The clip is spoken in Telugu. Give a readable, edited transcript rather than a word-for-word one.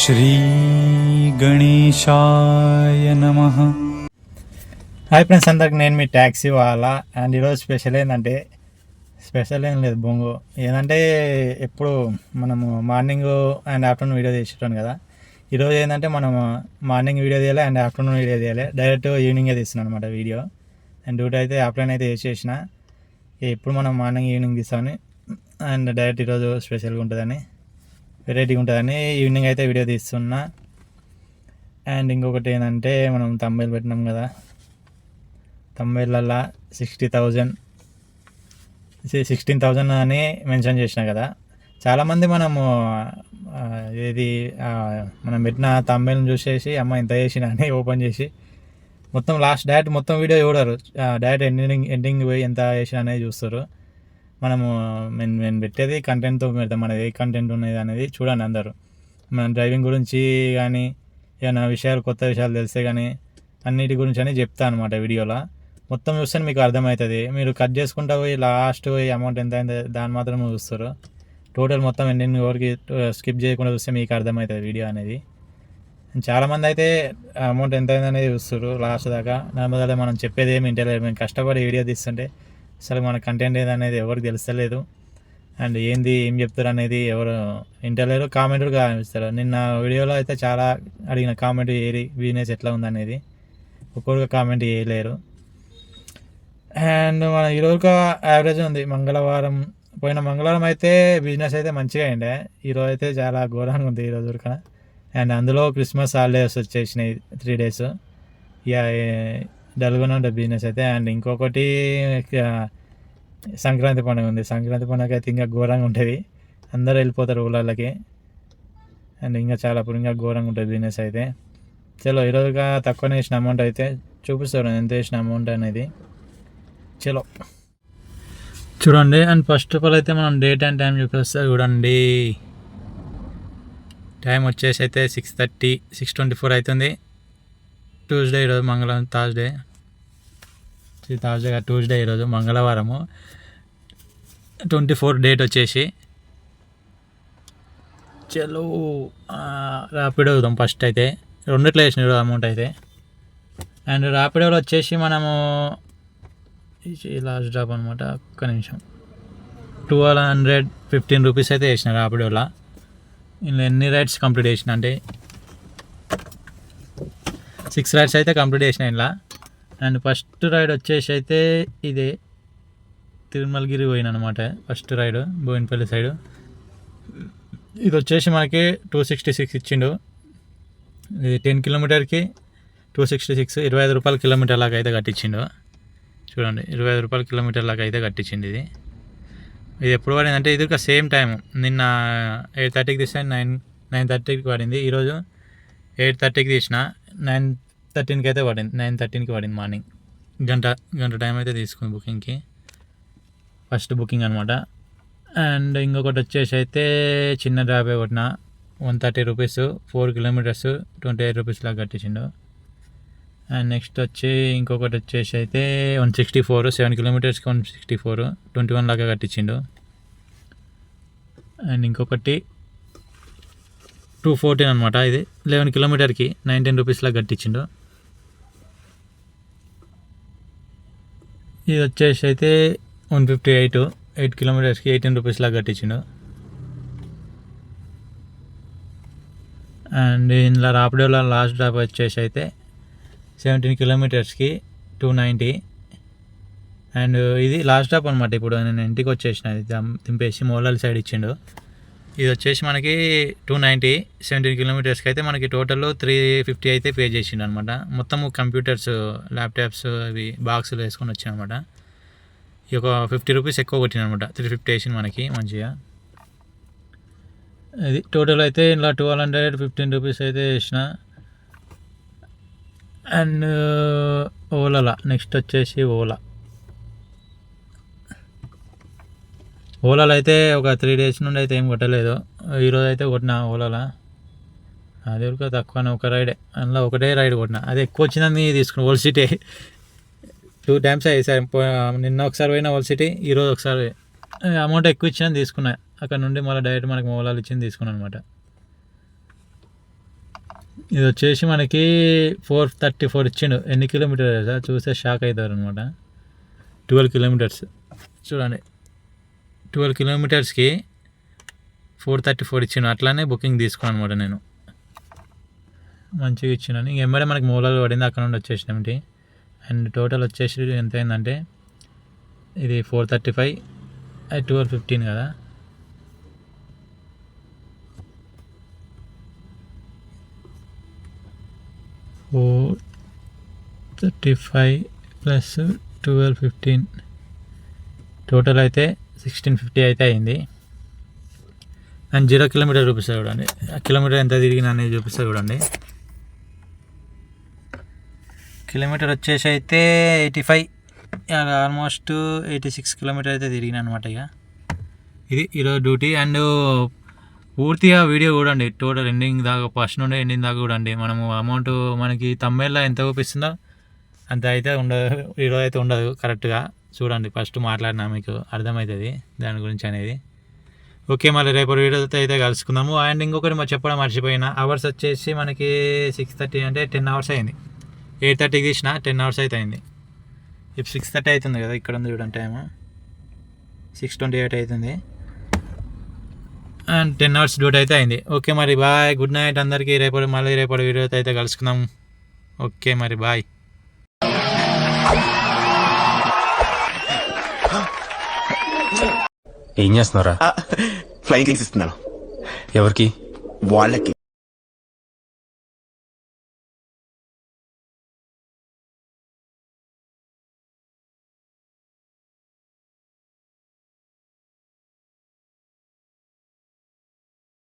శ్రీ గణేశాయ నమః. హాయ్ ఫ్రెండ్స్, అందరికి నేను మీ ట్యాక్సీ వాళ్ళ. అండ్ ఈరోజు స్పెషల్ ఏంటంటే, స్పెషల్ ఏం లేదు బొంగు ఏంటంటే, ఎప్పుడు మనము మార్నింగ్ అండ్ ఆఫ్టర్నూన్ వీడియో చేసేటాను కదా. ఈరోజు ఏంటంటే మనం మార్నింగ్ వీడియో తీయాలి అండ్ ఆఫ్టర్నూన్ వీడియో తీయాలి. డైరెక్ట్ ఈవినింగే తీస్తున్నాను అనమాట వీడియో. అండ్ డ్యూటీ అయితే ఆఫ్లైన్ అయితే చేసేసిన. ఇప్పుడు మనం మార్నింగ్ ఈవినింగ్ తీస్తామని అండ్ డైరెక్ట్ ఈరోజు స్పెషల్గా ఉంటుందని, వెరైటీగా ఉంటుందని ఈవినింగ్ అయితే వీడియో తీస్తున్నా. అండ్ ఇంకొకటి ఏంటంటే, మనం తంబైల్ పెట్టినాం కదా, తంబైళ్ళల్లో 16,000 అని మెన్షన్ చేసిన కదా. చాలామంది మనము మనం పెట్టిన తంబైల్ని చూసేసి అమ్మ ఇంత చేసిన అని ఓపెన్ చేసి మొత్తం లాస్ట్ డైరెక్ట్ మొత్తం వీడియో చూడరు, డైరెక్ట్ ఎండింగ్ పోయి ఎంత చేసిన అనేది చూస్తారు. మనము నేను పెట్టేది కంటెంట్తో పెడతాం, మనది ఏ కంటెంట్ ఉన్నది అనేది చూడండి అందరూ. మన డ్రైవింగ్ గురించి కానీ ఏమైనా విషయాలు, కొత్త విషయాలు తెలిస్తే కానీ అన్నిటి గురించి అని చెప్తాను అనమాట వీడియోలో. మొత్తం చూస్తే మీకు అర్థమవుతుంది. మీరు కట్ చేసుకుంటా పోయి లాస్ట్ పోయి అమౌంట్ ఎంత అయింది దాన్ని మాత్రం చూస్తారు. టోటల్ మొత్తం ఎండింగ్ వరకు స్కిప్ చేయకుండా చూస్తే మీకు అర్థమవుతుంది వీడియో అనేది. చాలామంది అయితే అమౌంట్ ఎంత అయింది అనేది చూస్తారు లాస్ట్ దాకా. దాని బదులు మనం చెప్పేది ఏమి ఇంటలేదు. మేము కష్టపడి వీడియో తీస్తుంటే అసలు మన కంటెంట్ ఏదనేది ఎవరికి తెలుస్తలేదు. అండ్ ఏం చెప్తారు అనేది ఎవరు ఇంటలేరు, కామెంట్లు కానిస్తారు. నిన్న వీడియోలో అయితే చాలా అడిగిన కామెంట్ ఏరి బిజినెస్ ఎట్లా ఉందనేది, ఒక్కొక్క కామెంట్ చేయలేరు. అండ్ మన ఈరోజు యావరేజ్ ఉంది. పోయిన మంగళవారం అయితే బిజినెస్ అయితే మంచిగా అయిండే, ఈరోజు అయితే చాలా ఘోరంగా ఉంది ఈరోజు వరకు. అండ్ అందులో క్రిస్మస్ హాలిడేస్ వచ్చేసినాయి 3 days. ఇక డల్గానే ఉంటుంది బిజినెస్ అయితే. అండ్ ఇంకొకటి సంక్రాంతి పండుగ ఉంది. సంక్రాంతి పండుగ అయితే ఇంకా ఘోరంగా ఉంటుంది, అందరూ వెళ్ళిపోతారు ఊళ్ళకి. అండ్ ఇంకా ఇంకా ఘోరంగా ఉంటుంది బిజినెస్ అయితే. చలో ఈరోజుగా తక్కువనే వేసిన అమౌంట్ అయితే చూపిస్తారు ఎంత వేసిన అమౌంట్ అనేది. చలో చూడండి. అండ్ ఫస్ట్ ఆఫ్ ఆల్ అయితే మనం డేట్ అండ్ టైం చూపిస్తా చూడండి. టైం వచ్చేసి అయితే 6:24 అవుతుంది. ట్యూస్డే ఈరోజు, మంగళవారం, థర్స్డే ట్యూస్డే ఈరోజు మంగళవారము. 24 డేట్ వచ్చేసి. చలో ర్యాపిడో చూద్దాం ఫస్ట్ అయితే. రెండిట్లో వేసిన అమౌంట్ అయితే. అండ్ ర్యాపిడోలో వచ్చేసి మనము లాస్ట్ డ్రాప్ అనమాట. ఒక్క నిమిషం. 1215 రూపీస్ అయితే వేసిన ర్యాపిడోలో. ఇందులో ఎన్ని రైడ్స్ కంప్లీట్ చేసిన అంటే 6 రైడ్స్ అయితే కంప్లీట్ చేసిన ఇలా. అండ్ ఫస్ట్ రైడ్ వచ్చేసి అయితే ఇదే తిరుమలగిరి పోయిన అనమాట. First ride Boinapally side. ఇది వచ్చేసి మనకి 266 ఇచ్చిండు. ఇది 10 కిలోమీటర్కి 266, 25 రూపాయల కిలోమీటర్ లాగా అయితే కట్టించిండు. చూడండి, 25 రూపాయల కిలోమీటర్ లాగా అయితే కట్టించింది. ఇది ఎప్పుడు పడిందంటే ఇది ఒక సేమ్ టైం. నిన్న 8:30కి తీసిన 9:30కి పడింది. ఈరోజు 8:30కి తీసిన 9:13కి అయితే పడింది. 9:13కి పడింది మార్నింగ్. గంట టైం అయితే తీసుకుంది బుకింగ్కి. ఫస్ట్ బుకింగ్ అనమాట. అండ్ ఇంకొకటి వచ్చేసి అయితే చిన్న డ్రాబే కొట్టిన 130 రూపీస్, 4 కిలోమీటర్స్ 28 రూపీస్ లాగా కట్టించిండు. అండ్ నెక్స్ట్ ఇంకొకటి వచ్చేసి అయితే 164, 7 కిలోమీటర్స్కి 164, 21 లాగా కట్టించిండు. అండ్ ఇంకొకటి 214 అనమాట. ఇది 11 కిలోమీటర్కి 19 రూపీస్ లాగా కట్టించిండు. ఇది వచ్చేసి అయితే 158, 8 కిలోమీటర్స్కి 18 రూపీస్ లాగా కట్టించిండు. అండ్ ఇందులో రాపిడోలో లాస్ట్ డ్రాప్ వచ్చేసి అయితే 17 కిలోమీటర్స్కి 290. అండ్ ఇది లాస్ట్ డ్రాప్ అనమాట. ఇప్పుడు నేను ఇంటికి వచ్చేసిన, ఇది దింపేసి మోలాల్ సైడ్ ఇచ్చిండు. ఇది వచ్చేసి మనకి 290, 17 కిలోమీటర్స్కి అయితే మనకి టోటల్ 350 అయితే పే చేసిండు అనమాట. మొత్తం కంప్యూటర్స్, ల్యాప్టాప్స్ అవి బాక్సులు వేసుకొని వచ్చాయి అనమాట. ఈ ఒక 50 రూపీస్ ఎక్కువ కొట్టిన అనమాట. 350 వేసింది మనకి మంచిగా. ఇది టోటల్ అయితే ఇలా 1215 రూపీస్ అయితే వేసిన. అండ్ ఓలాలా నెక్స్ట్ వచ్చేసి ఓలాలో అయితే ఒక 3 days నుండి అయితే ఏం కొట్టలేదు. ఈరోజు అయితే కొట్టిన ఓలాలో. అది వరకు తక్కువనే ఒక రైడే, అందులో ఒకటే రైడ్ కొట్టిన. అది ఎక్కువ వచ్చిందని తీసుకున్న ఓల్డ్ సిటీ 2 times అయ్యేసారి. నిన్న ఒకసారి పోయిన ఓల్డ్ సిటీ, ఈరోజు ఒకసారి. అమౌంట్ ఎక్కువ ఇచ్చిన తీసుకున్నా. అక్కడ నుండి మళ్ళీ డైరెక్ట్ మనకి ఓలాలు ఇచ్చింది తీసుకున్నాను అనమాట. ఇది వచ్చేసి మనకి 434 ఇచ్చిండు. ఎన్ని కిలోమీటర్స్ చూస్తే షాక్ అవుతారు అనమాట. 12 కిలోమీటర్స్ చూడండి, 12 కిలోమీటర్స్కి 434 ఇచ్చిండు. అట్లానే బుకింగ్ తీసుకున్నాను అనమాట నేను. మంచిగా ఇచ్చినాను. ఇంక ఎమ్మడే మనకి మూలాలు పడింది, అక్కడ నుండి వచ్చేసినామిటి. అండ్ టోటల్ వచ్చేసి ఎంత అయిందంటే ఇది 435 అది 1215 కదా. $435 ప్లస్ 1215 టోటల్ అయితే 1650 అయితే అయింది. అండ్ 0 కిలోమీటర్ చూపిస్తుంది చూడండి, కిలోమీటర్ ఎంత తిరిగిన అనేది చూపిస్తుంది చూడండి. కిలోమీటర్ వచ్చేసి అయితే 85, ఆల్మోస్ట్ 86 కిలోమీటర్ అయితే తిరిగిన అనమాట. ఇక ఇది ఈరోజు డ్యూటీ. అండ్ పూర్తిగా వీడియో చూడండి, టోటల్ ఎండింగ్ దాకా, ఫస్ట్ నుండి ఎండింగ్ దాకా చూడండి. మనము అమౌంట్ మనకి తమ్మేళ్ళ ఎంత చూపిస్తుందో అంత అయితే ఉండదు, ఈరోజు అయితే ఉండదు. కరెక్ట్గా చూడండి, ఫస్ట్ మాట్లాడినా మీకు అర్థమవుతుంది దాని గురించి అనేది. ఓకే, మళ్ళీ రేపు వీడియోతో అయితే కలుసుకుందాము. అండ్ ఇంకొకటి చెప్పడం మర్చిపోయినా, అవర్స్ వచ్చేసి మనకి 6:30 అంటే 10 అవర్స్ అయింది. 8:30కి తీసిన 10 అవర్స్ అయితే అయింది. ఇప్పుడు 6:30 అవుతుంది కదా, ఇక్కడ ఉంది చూడండి టైము 6:28 అవుతుంది. అండ్ 10 అవర్స్ డ్యూటీ అయితే అయింది. ఓకే మరి బాయ్, గుడ్ నైట్ అందరికీ. మళ్ళీ రేపటి వీడియోతో అయితే కలుసుకుందాం. ఓకే మరి బాయ్. ఏం చేస్తున్నారా? ఫ్లైయింగ్ కిక్స్ ఇస్తున్నాను. ఎవరికి? వాళ్ళకి